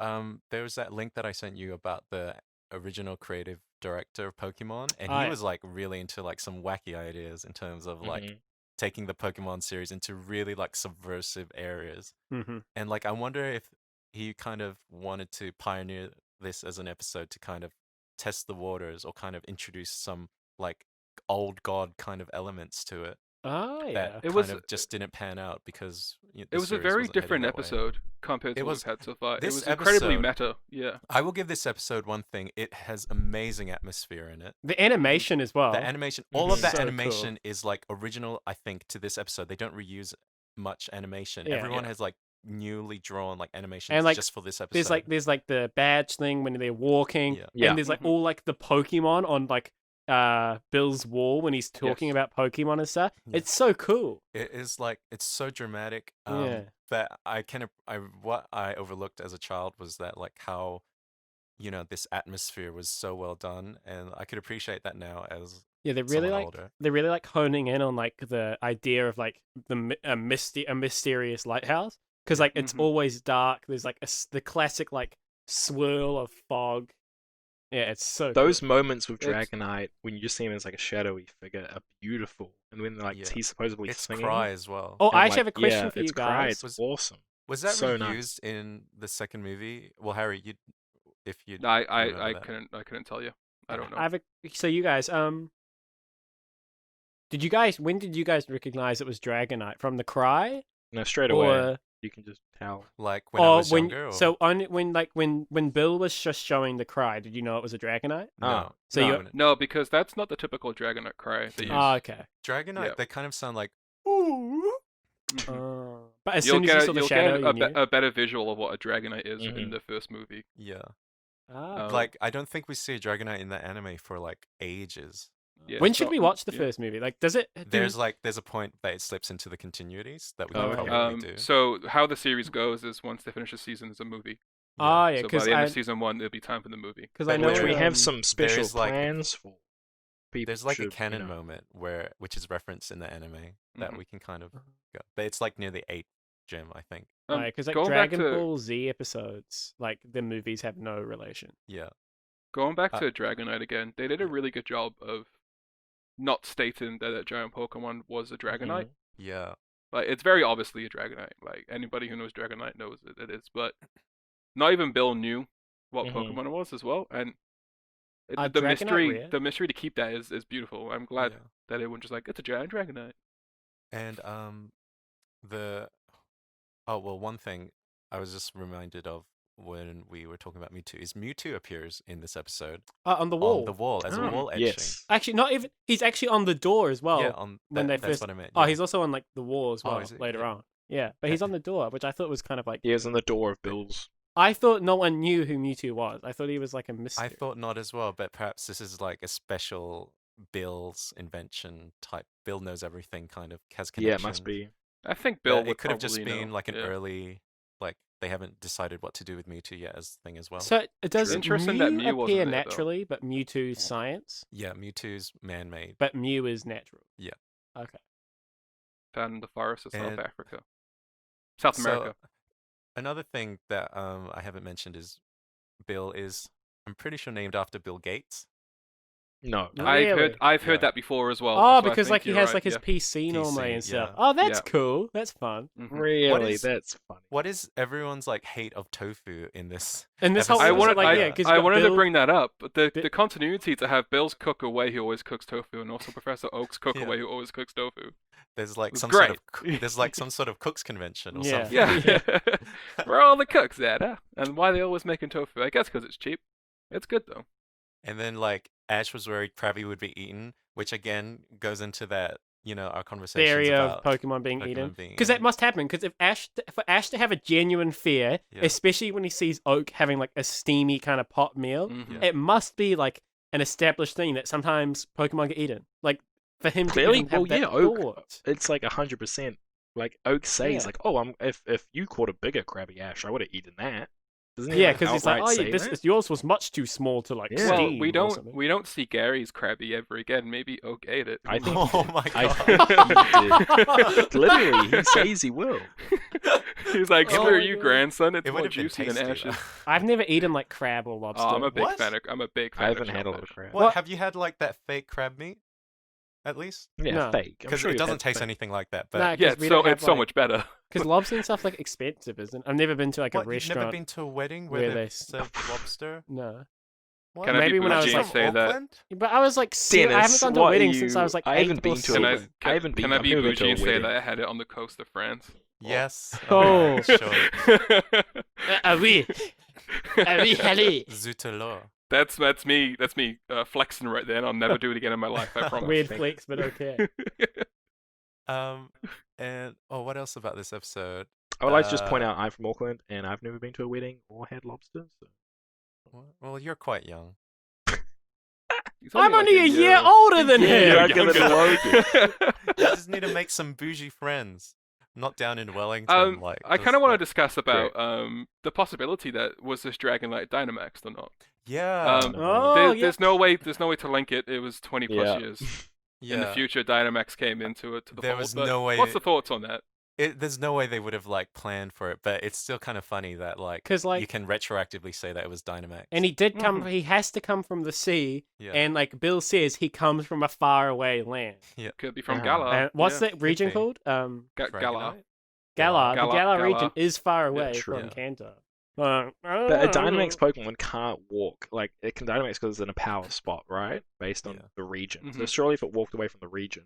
there was that link that I sent you about the original creative director of Pokemon, and Oh, he yeah. was like really into like some wacky ideas in terms of like Mhm. taking the Pokemon series into really like subversive areas. Mm-hmm. And like I wonder if he kind of wanted to pioneer this as an episode to kind of test the waters or kind of introduce some like old god kind of elements to it. Oh yeah. that It kind was- of just didn't pan out because It the was a series very wasn't heading different that way. episode compared to It what was- we've had so far. It this was incredibly episode- meta. Yeah. I will give this episode one thing: it has amazing atmosphere in it. The animation as well. The animation, all of that So cool. animation is like original. I think to this episode, they don't reuse much animation. Yeah. Everyone Yeah. has like newly drawn like animations And, like, just for this episode. There's like the badge thing when they're walking, Yeah. Yeah. and there's like Mhm. all like the Pokemon on like Bill's wall when he's talking Yes. about Pokemon and stuff. Yeah. It's so cool. It is like it's so dramatic. Yeah. That what I overlooked as a child was that like how, this atmosphere was so well done, and I could appreciate that now as Yeah, someone older. they're really like honing in on like the idea of like a mysterious lighthouse, because like it's Mhm. always dark. There's like the classic like swirl of fog. Yeah, it's so Those cool. moments with It's- Dragonite, when you just see him as like a shadowy figure, are beautiful. And when like Yeah. he's supposedly It's singing, cry as well. Oh, and, I like, actually have a question yeah, for you it's cry, guys. it's awesome. Was that so reused nice. in the second movie? Well, Harry, if you I remember that. I couldn't tell you. I don't know. I have so you guys when did you guys recognize it was Dragonite from the cry No, straight away or you can just tell. Like when I was when younger. Or... so on when Bill was just showing the cry, did you know it was a Dragonite? no. Oh, So no, you wouldn't. no, because that's not the typical Dragonite cry they use. Oh, okay. Dragonite, Yeah. they kind of sound like. Mhm. But as You'll soon as you get, saw the you'll shadow, get you knew. a better visual of what a Dragonite is in Mhm. the first movie. Yeah. Ah. Like, I don't think we see a Dragonite in that anime for like ages. Yeah, when it's should not- we watch the yeah. first movie? Like, does it? There's a point that it slips into the continuities that we Oh, can okay. probably do. So how the series goes is once they finish the season, there's a movie. Oh yeah, So by because the end I of season 1, it'll be time for the movie. because But I know Which we um, have some special is, like- plans for. People There's like a should, canon you know, moment which is referenced in the anime that Mhm. we can kind of go. But it's like near the 8th gym, I think. because like going back Dragon to Ball Z episodes, like the movies have no relation. Yeah. going back Uh, to Dragonite again, they did a really good job of not stating that a giant Pokemon was a Dragonite. Mhm. Yeah. Like it's very obviously a Dragonite. Like anybody who knows Dragonite knows it is. But not even Bill knew what Mhm. Pokemon it was as well. And Are the Dragonite rare? mystery to keep that is beautiful. I'm glad Yeah. that everyone's just like it's a giant Dragonite. And one thing I was just reminded of when we were talking about Mewtwo is Mewtwo appears in this episode On the wall. on the wall as a Oh, wall etching. yes. Actually, not even. He's actually on the door as well. Yeah, when they that's first. what I meant. Oh, yeah. he's also on like the wall as Oh, well is it? later Yeah. on. Yeah, but he's on the door, which I thought was kind of like. He is on the door of Bill's. I thought no one knew who Mewtwo was. I thought he was like a mystery. I thought not as well, but perhaps this is like a special Bill's invention type. Bill knows everything, kind of has Yeah, connection. it must be. I think Bill But would it could have just probably been know. like an Yeah. early, like they haven't decided what to do with Mewtwo yet as thing as well. So does Interesting Mew that Mew wasn't appear there, though. naturally, but Mewtwo's science, Yeah, Mewtwo's man-made. but Mew is natural. Yeah. Okay. Found in the forests of South And- Africa, South So, America. another thing that I haven't mentioned is Bill is, I'm pretty sure, named after Bill Gates. No. Really? I've heard Yeah. that before as well. Oh, so I because think like he you're has right, like his yeah. PC normally PC, and stuff. yeah. Oh, that's Yeah. cool. That's fun. Mhm. Really, is- that's funny. What is everyone's like hate of tofu in this? And this whole episode? episode, like, yeah, I- 'cause you I got wanted Bill- to bring that up, but the Bi- continuity to have Bill's cook away who always cooks tofu, and also Professor Oak's cook Yeah. away who always cooks tofu. There's like It's some great. sort of there's like some sort of cooks convention or Yeah. something. Yeah, where are all the cooks at? Huh? And why are they always making tofu? I guess because it's cheap. It's good though. And then like Ash was worried Krabby would be eaten, which again goes into that, our conversations theory of about Pokemon being Pokemon eaten. being Because that eaten. must happen. Because for Ash to have a genuine fear, Yeah. especially when he sees Oak having like a steamy kind of pot meal, Mhm. Yeah. it must be like an established thing that sometimes Pokemon get eaten. Like for him Clearly, to even have well, yeah, that Oak. thought. It's like 100%. Like Oak says, Yeah. like, "Oh, if you caught a bigger Krabby Ash, I would have eaten that." Doesn't he, Yeah, like, because he's like, outright oh yeah, say that? yours was much too small to like Yeah. Well, steam. we or don't something. we don't see Gary's Krabby ever again. Maybe Oak ate it. I think Oh my I god. think Literally, he says he will. He's like, Oh "Screw my you, God. grandson. It's It would more have been juicy than tasty. Ash's." I've never eaten like crab or lobster. Oh, I'm a big What? fan. I'm a big fan. I of haven't had a lot of shellfish. crab. What? What? Have you had like that fake crab meat? At least? Yeah, No. fake. I'm Because sure it you've doesn't had taste fake. anything like that. But Nah, Yeah, 'cause we don't have, it's so like- much better. Because lobster and stuff like expensive, isn't it? I've never been to like what, a you've never restaurant. been to a wedding where where they they serve lobster? No. What? Can I Maybe be when I was bougie like, and say that? Auckland? But I was like, I haven't Dennis, gone to a what are wedding you? since I was like I 8 haven't been or to a Can I, wedding. 7. I haven't been. can I I've be never been to bougie a and say wedding. that I had it on the coast of France? Yes. Oh. alright, sure. Oui. Oui, allez. Zut alors. That's me flexing right there, and I'll never do it again in my life. I promise. Weird flex, but okay. And what else about this episode? I would like to just point out I'm from Auckland and I've never been to a wedding or had lobsters. So. Well, you're quite young. He's I'm like only a year older than him. younger than Logan. You just need to make some bougie friends. Not down in Wellington, like. I just, kind of want to like- discuss about the possibility that was this Dragonite Dynamaxed or not. Yeah. Oh, yeah. There's no way to link it. It was 20 plus Yeah. years. yeah. In the future, Dynamax came into it to the There fold. was But no way what's the thoughts on that? There's no way they would have like planned for it, but it's still kind of funny that like 'Cause, like- you can retroactively say that it was Dynamax. And he did come. He has to come from the sea, yeah. and like Bill says, he comes from a faraway land. Could be from Uh-huh. Galar. And what's yeah. that region be. called? Galar. Dragonite? Galar. The Galar- Galar region Galar. is far away true. from Yeah. Kanto. But a Dynamax Pokemon can't walk. Like, it can Dynamax because it's in a power spot, right? Based on Yeah. the region. So Mhm. surely if it walked away from the region,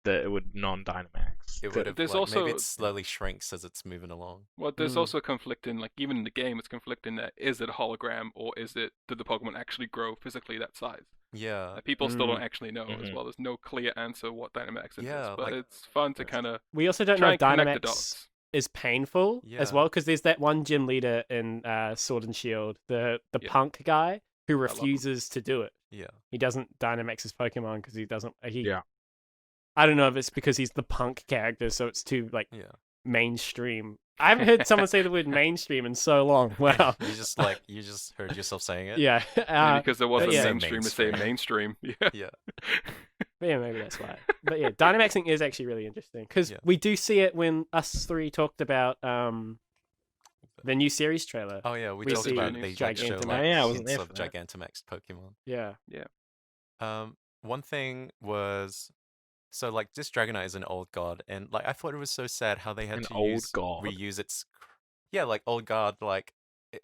that it would non-Dynamax. It would have. There's Like, also- maybe it slowly shrinks as it's moving along. Well, there's Mm. also conflicting, like even in the game, it's conflicting that is it a hologram or did the Pokemon actually grow physically that size? Yeah. People still Mm. don't actually know as Mhm. well. There's no clear answer what Dynamax is, Yeah, but like- it's fun to Yes. kind of We also don't try know and if connect the Dynamax dots. is painful as Yeah. well, because there's that one gym leader in Sword and Shield, the Yeah. punk guy who love him. refuses to do it. Yeah. He doesn't Dynamax his Pokemon because he doesn't. Yeah. I don't know if it's because he's the punk character, so it's too like Yeah. mainstream. I haven't heard someone say the word mainstream in so long. Wow. You just heard yourself saying it. Yeah. Maybe because there wasn't yeah. mainstream to say mainstream. Yeah. Yeah. But yeah, maybe that's why. But yeah, Dynamaxing is actually really interesting because Yeah. we do see it when us three talked about the new series trailer. Oh yeah, we We talked see about they like, show Gigantamax. like Oh, yeah, I wasn't hints there of for that. Gigantamax Pokemon. Yeah. One thing was so like this Dragonite is an old god, and like I thought it was so sad how they had An to old god? reuse its yeah like old god like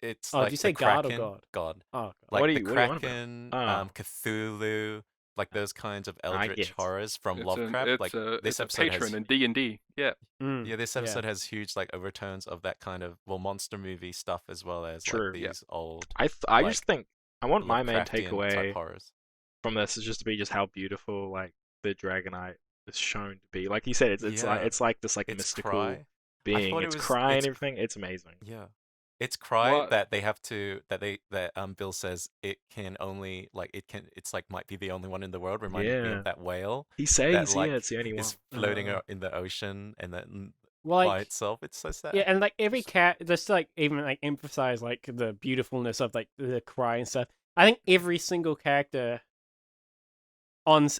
it's Oh, like did you the say god or Kraken, god? God Oh, God. like What do the you- what do you want about? Kraken, Oh. Cthulhu, like those kinds of eldritch get. horrors from It's Lovecraft. it's Like a, this it's a episode patron has in D&D. Yeah. Mm. yeah, this episode has huge like overtones of that kind of monster movie stuff as well as True. like Yeah. these old I like, just think I want my main Lovecraftian type takeaway horrors. from this is just to be just how beautiful like the Dragonite is shown to be. Like you said, it's Yeah. it's like this like Its mystical cry. being. thought it It's was- cry and it's- everything. It's amazing. Yeah. It's cry What- that they have to that Bill says it can only like it's like might be the only one in the world, reminding me Yeah. of that whale He says, like, yeah, it's the only one. is floating Uh, in the ocean and then Well, by like, itself. It's so sad. yeah, and like every cat, just like even like emphasize like the beautifulness of like the cry and stuff. I think every single character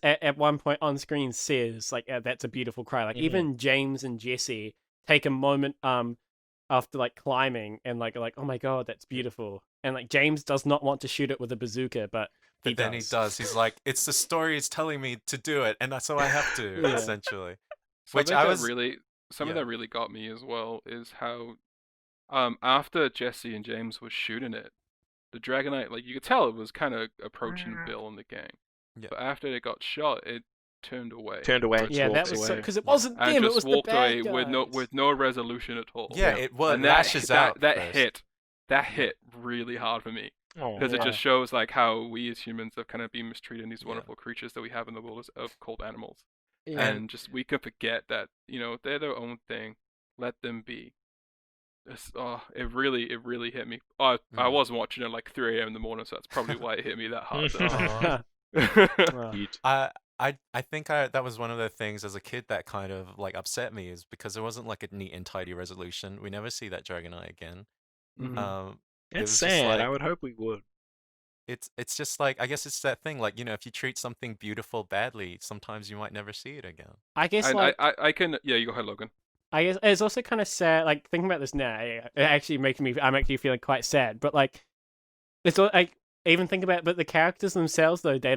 at one point on screen says like that's a beautiful cry. Like Mhm. even James and Jesse take a moment after like climbing and like oh my god, that's beautiful. And like James does not want to shoot it with a bazooka, but But then he does. He's like, it's the story is telling me to do it, and so I have to, Yeah. essentially. Something Which I was- something yeah. that really got me as well is how after Jesse and James was shooting it, the Dragonite, like you could tell it was kind of approaching Bill and the gang. Yeah. But after it got shot, it turned away. Turned away. And Yeah, just that walks was away. because it wasn't and them, it just was the walked bad away guys. with no resolution at all. Yeah, it was. and lashes out. that first. hit really hard for me Oh, because it Yeah. just shows like how we as humans have kind of been mistreated in these Yeah. wonderful creatures that we have in the world of called animals. Yeah. And just we can forget that they're their own thing. Let them be. It really hit me. I Mm. wasn't watching it like 3 a.m. in the morning, so that's probably why it hit me that hard. Aw. Well, Cute. I think that was one of the things as a kid that kind of like upset me is because there wasn't like a neat and tidy resolution. We never see that Dragonite again. mhm. It It's was just sad. like- I would hope we would. It's just like I guess it's that thing like if you treat something beautiful badly, sometimes you might never see it again. I guess And like I can you go ahead, Logan. I guess it's also kind of sad. Like thinking about this now, it actually making me. I'm actually feeling quite sad. But like, it's like even think about. But the characters themselves, though, they're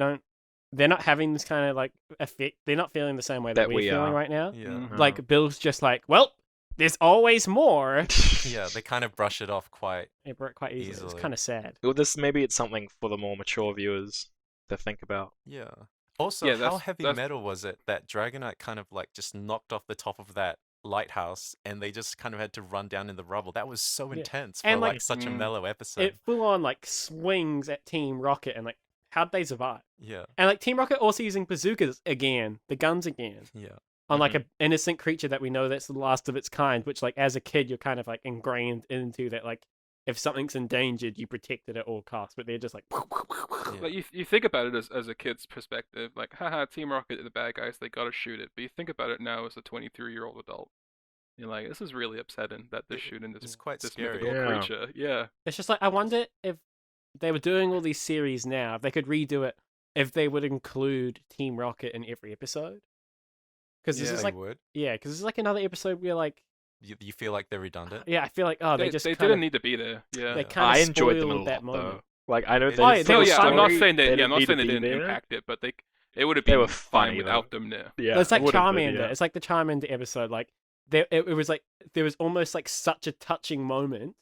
not having this kind of like effect. They're not feeling the same way that That we're we feeling are. right now. Yeah. Mhm. Like Bill's just like, well, there's always more. Yeah, they kind of brush it off quite Quite easily. It's easily. kind of sad. Well, maybe it's something for the more mature viewers to think about. Yeah. Also, Yeah, how heavy that's metal was it that Dragonite kind of like just knocked off the top of that lighthouse and they just kind of had to run down in the rubble? That was so Yeah. intense for And, like like, such a mellow episode. It full on like swings at Team Rocket, and like, how'd they survive? Yeah. And like Team Rocket also using bazookas again, the guns again, Yeah. on like an innocent creature that we know that's the last of its kind. Which, like, as a kid, you're kind of like ingrained into that. Like, if something's endangered, you protect it at all costs. But they're just like, like you think about it as a kid's perspective, like, haha, Team Rocket are the bad guys, they gotta shoot it. But you think about it now as a 23-year-old adult. You're like, this is really upsetting that they're shooting this, It's quite this scary. mythical Yeah. creature. Yeah. it's just like, I wonder if they were doing all these series now, if they could redo it, if they would include Team Rocket in every episode. Because this Yeah. is They like, would. yeah, because this is like another episode where like, You feel like they're redundant? yeah, I feel like, oh, they just they kind didn't of, need to be there. Yeah. they Yeah. kind of I enjoyed them a spoiled that lot, moment. though. Like, I know It- they, Oh, they they No, were were yeah, I'm not funny. saying they that. Yeah, I'm not didn't saying need they to be didn't there. impact it, but it would have They been were fine funny, without though. them there. Yeah, It's like it would've been, Charmander. yeah. It's like the Charmander episode. Like, it was like there was almost like such a touching moment,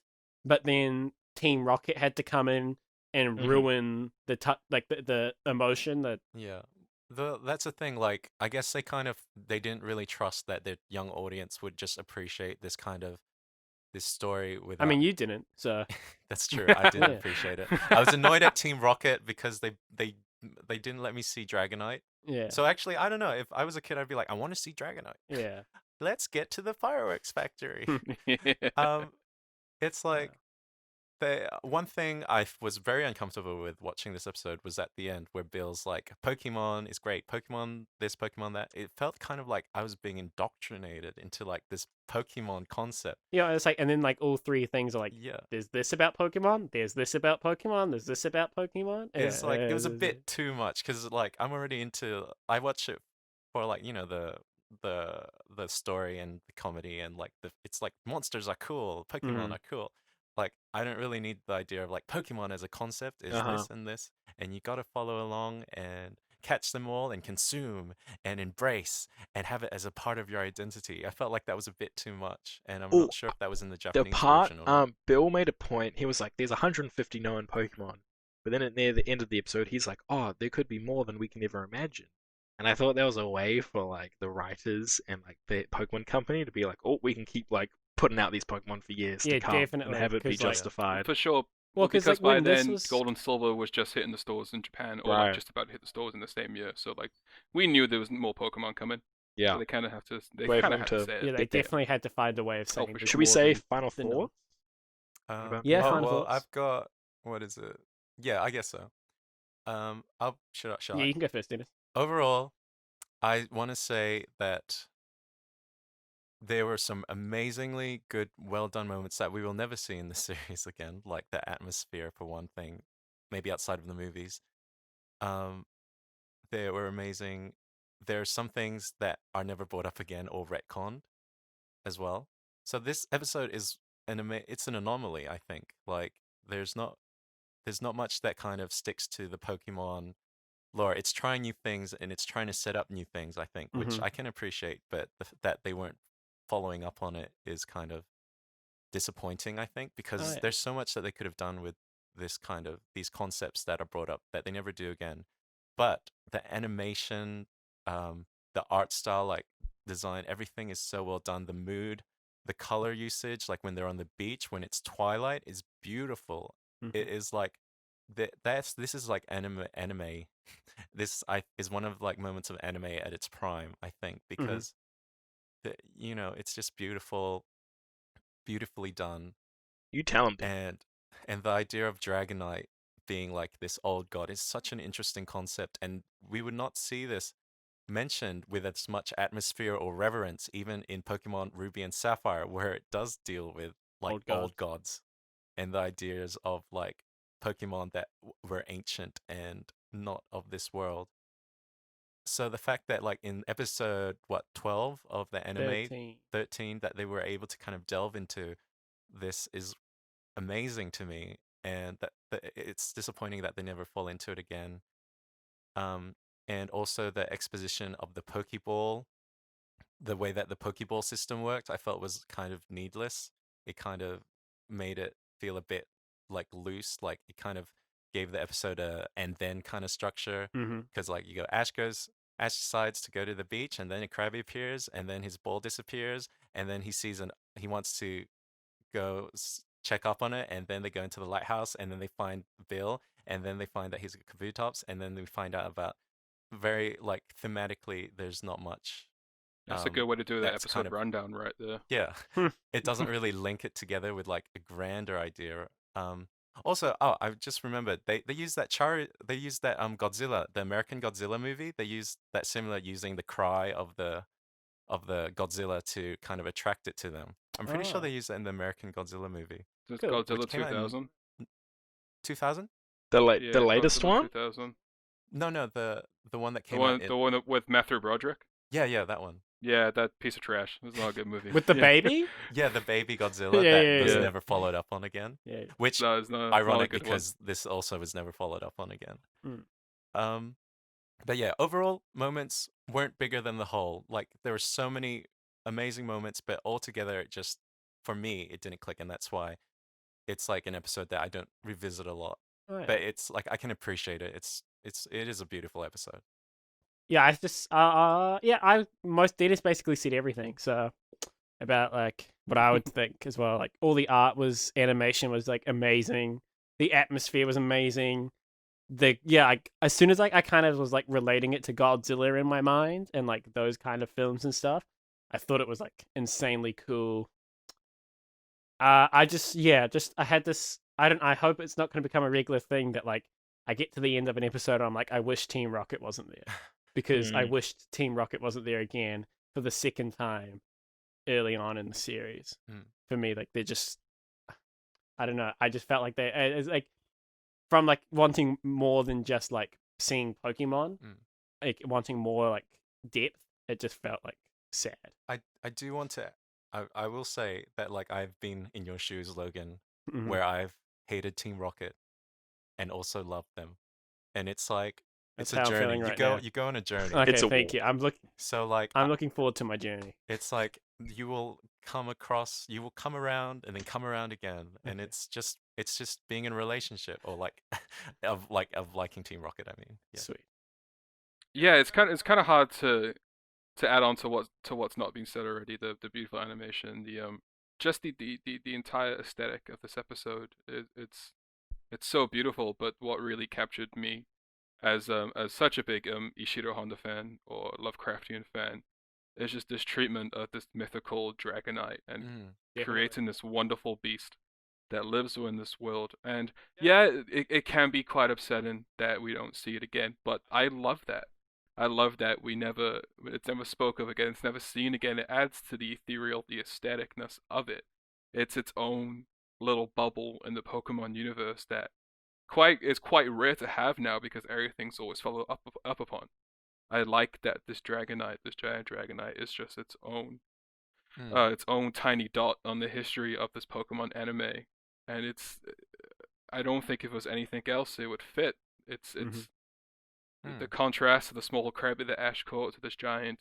but then Team Rocket had to come in and Mhm. ruin the emotion. That Yeah. That's the thing, like, I guess they didn't really trust that their young audience would just appreciate this story I without. mean, you didn't. So That's true. I didn't Yeah. appreciate it. I was annoyed at Team Rocket because they didn't let me see Dragonite. yeah, So actually, I don't know. If I was a kid, I'd be like, I want to see Dragonite. yeah. Let's get to the fireworks factory. Yeah. It's like the one thing was very uncomfortable with watching this episode was at the end where Bill's like, Pokemon is great, Pokemon this, Pokemon that. It felt kind of like I was being indoctrinated into like this Pokemon concept. Yeah, it's like, and then like all three things are like, Yeah. there's this about Pokemon, there's this about Pokemon, there's this about Pokemon. It's Yeah, like it was a there's- bit too much because like I'm already into. I watch it for like the story and the comedy and like it's like monsters are cool, Pokemon are cool. Like I don't really need the idea of like Pokemon as a concept is Uh-huh. this and this, and you got to follow along and catch them all and consume and embrace and have it as a part of your identity. I felt like that was a bit too much, and I'm Ooh, not sure if that was in the The Japanese part, version or not. Bill made a point. He was like, "There's 150 known Pokemon," but then near the end of the episode, he's like, "Oh, there could be more than we can ever imagine." And I thought that was a way for like the writers and like the Pokemon company to be like, "Oh, we can keep like putting out these Pokemon for years Yeah, to come definitely, and have it be 'cause, like- justified." For sure. Well, because like by when this then was Gold and Silver was just hitting the stores in Japan, or Right. like just about to hit the stores in the same year. So like we knew there was more Pokemon coming. Yeah. So they kind of have to. They Wait for kind them of have to to- say it. yeah, they Big deal. definitely had to find a way of saying. for there's Should we more say than- Final than Four? Yeah, oh, Final well, Thoughts. I've got what is it? Yeah, I guess so. Shall Yeah, I? you can go first, Dennis. Overall, I want to say that there were some amazingly good, well done moments that we will never see in the series again, like the atmosphere for one thing, maybe outside of the movies. They were amazing. There are some things that are never brought up again or retconned as well. So this episode is it's an anomaly, I think. Like there's not much that kind of sticks to the Pokemon lore. It's trying new things and it's trying to set up new things, I think, which Mhm. I can appreciate, but that they weren't following up on it is kind of disappointing, I think, because yeah. there's so much that they could have done with these concepts that are brought up that they never do again. But the animation, the art style, like design, everything is so well done. The mood, the color usage, like when they're on the beach, when it's twilight, is beautiful. It is like this is like anime. This is one of like moments of anime at its prime, I think, because it's just beautifully done. You tell him. Dan. And the idea of Dragonite being like this old god is such an interesting concept, and we would not see this mentioned with as much atmosphere or reverence even in Pokemon Ruby and Sapphire, where it does deal with like old gods and the ideas of like Pokemon that were ancient and not of this world. So the fact that like in episode 12 of the anime 13 that they were able to kind of delve into this is amazing to me, and that it's disappointing that they never fall into it again. And also the exposition of the Pokeball the way that the Pokeball system worked, I felt was kind of needless. It kind of made it feel a bit like loose. Like it kind of gave the episode a and then kind of structure. Because like you go, Ash decides to go to the beach, and then a Krabby appears, and then his ball disappears, and then he wants to go check up on it, and then they go into the lighthouse, and then they find Bill, and then they find that he's got Kabutops, and then we find out about very like thematically, there's not much. That's a good way to do that that's episode kind of- rundown right there. Yeah, it doesn't really link it together with like a grander idea. Also, oh, I just remembered they used that Godzilla, the American Godzilla movie. They used that similar using the cry of the Godzilla to kind of attract it to them. I'm pretty sure Oh. they used that in the American Godzilla movie. It's Cool. Godzilla Which came out in 2000. 2000? The latest Godzilla one? 2000. No, the one that The came one, out in... the one with Matthew Broderick. Yeah, that one. Yeah, that piece of trash. It was not a good movie. With the Yeah. baby? Yeah, the baby Godzilla Yeah, that yeah, was yeah. never followed up on again. Yeah. Which No, it's not a ironic good one. because this also was never followed up on again. Mm. But yeah, overall moments weren't bigger than the whole. Like there were so many amazing moments, but altogether it just, for me, it didn't click, and that's why it's like an episode that I don't revisit a lot. Oh, yeah. But it's like I can appreciate it. It is a beautiful episode. Yeah, I just I Dennis basically said everything. So about like what I would think as well. Like all the animation was like amazing. The atmosphere was amazing. Like as soon as like I kind of was like relating it to Godzilla in my mind and like those kind of films and stuff, I thought it was like insanely cool. I had this. I hope it's not going to become a regular thing that like I get to the end of an episode and I'm like, I wish Team Rocket wasn't there. Because I wished Team Rocket wasn't there again for the second time early on in the series. For me, like they're just, I don't know. I just felt like it's like from like wanting more than just like seeing Pokemon, like wanting more like depth. It just felt like sad. I do want to. I will say that like I've been in your shoes, Logan, Mhm. where I've hated Team Rocket and also loved them, and it's like. It's That's a how I'm journey. feeling right now. You go on a journey. Okay, It's a thank war. you. So like I'm looking forward to my journey. it's like you will come around and then come around again, and Okay. it's just being in a relationship or like of liking Team Rocket. I mean, yeah. Sweet. Yeah, it's kind of hard to add on to what's not being said already. The beautiful animation, just the entire aesthetic of this episode. It's so beautiful. But what really captured me as such a big Ishiro Honda fan or Lovecraftian fan is just this treatment of this mythical Dragonite and creating this wonderful beast that lives within this world. And yeah, it can be quite upsetting that we don't see it again, but I love that. I love that it's never spoke of again, it's never seen again. It adds to the ethereal, the aestheticness of it. It's its own little bubble in the Pokemon universe that is quite rare to have now because everything's always followed up upon. I like that this giant Dragonite, is just its own tiny dot on the history of this Pokemon anime, and I don't think if it was anything else it would fit. It's the contrast of the small Krabby that Ash caught to this giant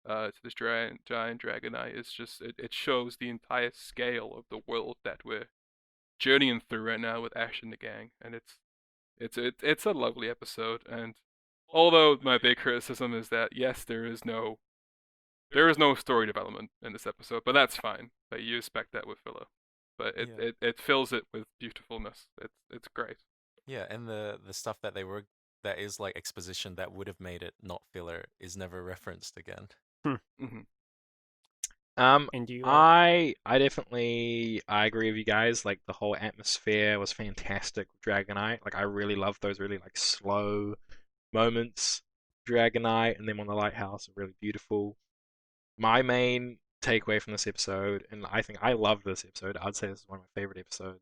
Dragonite is just it shows the entire scale of the world that we're journeying through right now with Ash and the gang, and it's a lovely episode. And although my big criticism is that yes, there is no story development in this episode, but that's fine. But you expect that with filler, but it fills it with beautifulness. It's great. Yeah, and the stuff that is like exposition that would have made it not filler is never referenced again. Mm-hmm. And you I definitely agree with you guys. Like the whole atmosphere was fantastic with Dragonite. Like I really love those really like slow moments. Dragonite and them on the lighthouse are really beautiful. My main takeaway from this episode, and I think I love this episode. I'd say this is one of my favorite episodes.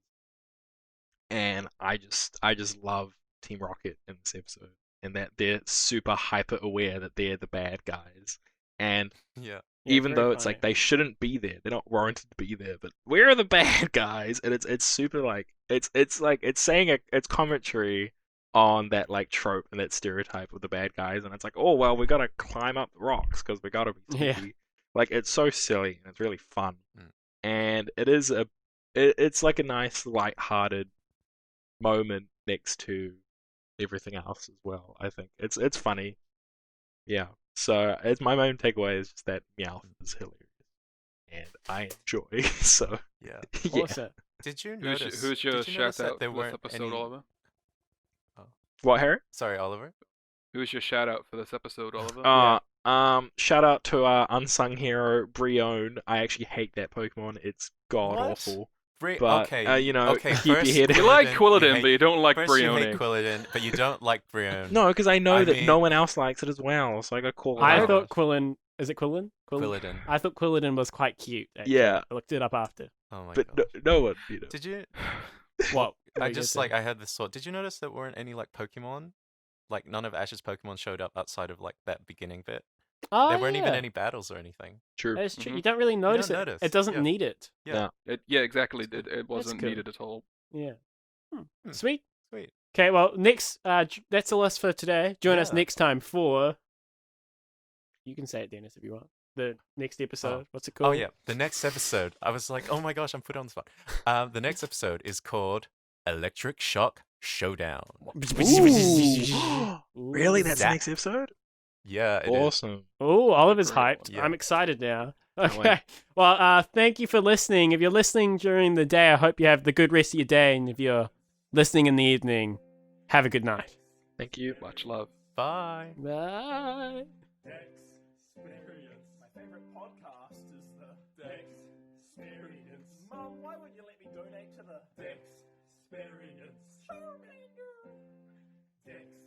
And I just love Team Rocket in this episode, and that they're super hyper aware that they're the bad guys. And Yeah. even very though it's funny. like they shouldn't be there, they're not warranted to be there, but we're the bad guys, and it's super like it's like it's saying it's commentary on that like trope and that stereotype of the bad guys, and it's like, oh well, we gotta climb up the rocks because we gotta be Yeah. sneaky. Like it's so silly and it's really fun, Mm. and it's like a nice light-hearted moment next to everything else as well. I think it's funny. Yeah. So it's my main takeaway is just that Meowth is hilarious, and I enjoy. So Yeah. yeah. Awesome. Did you notice? Who's your did you notice shout that out there for this weren't episode, any? Oliver? What, Harry? Sorry, Oliver. Who's your shout out for this episode, Oliver? Shout out to unsung hero Brione. I actually hate that Pokemon. It's god What? awful. But But okay, you know, okay. keep your First, head. You like you Quilladin, hate- but you don't like First you hate Brione. Quilladin, but you don't like Brione. No, because I know I that no mean- one else likes it as well, so I got call it I out. thought Quillen. Is it Quillen? Quilladin. I thought Quilladin was quite cute. Actually. Yeah, I looked it up after. Oh my but god. no one, Did you? What? I just like I had this thought. Did you notice there weren't any like Pokemon? Like none of Ash's Pokemon showed up outside of like that beginning bit. Oh, There weren't even yeah. any battles or anything. true. That's true. Mhm. You don't really notice it. notice, It doesn't yeah. need it. Yeah. Yeah, exactly. It wasn't cool. needed at all. Yeah. Hmm. Sweet. Sweet. Okay, well, next, that's all us for today. Join us Yeah. next time for. You can say it, Dennis, if you want. The next episode. What's it called? Oh yeah, the next episode. I was like, oh my gosh, I'm put on the spot. The next episode is called Electric Shock Showdown. Ooh. Really? That's the That- next episode? Yeah, it is. Awesome. Oh, Oliver's Great. hyped. Yeah. I'm excited now. Can't Okay. wait. Well, thank you for listening. If you're listening during the day, I hope you have the good rest of your day. And if you're listening in the evening, have a good night. Thank you. Much love. Bye. Bye. Dexperience. My favorite podcast is the Dexperience. Mom, why wouldn't you let me donate to the Dexperience? Dex.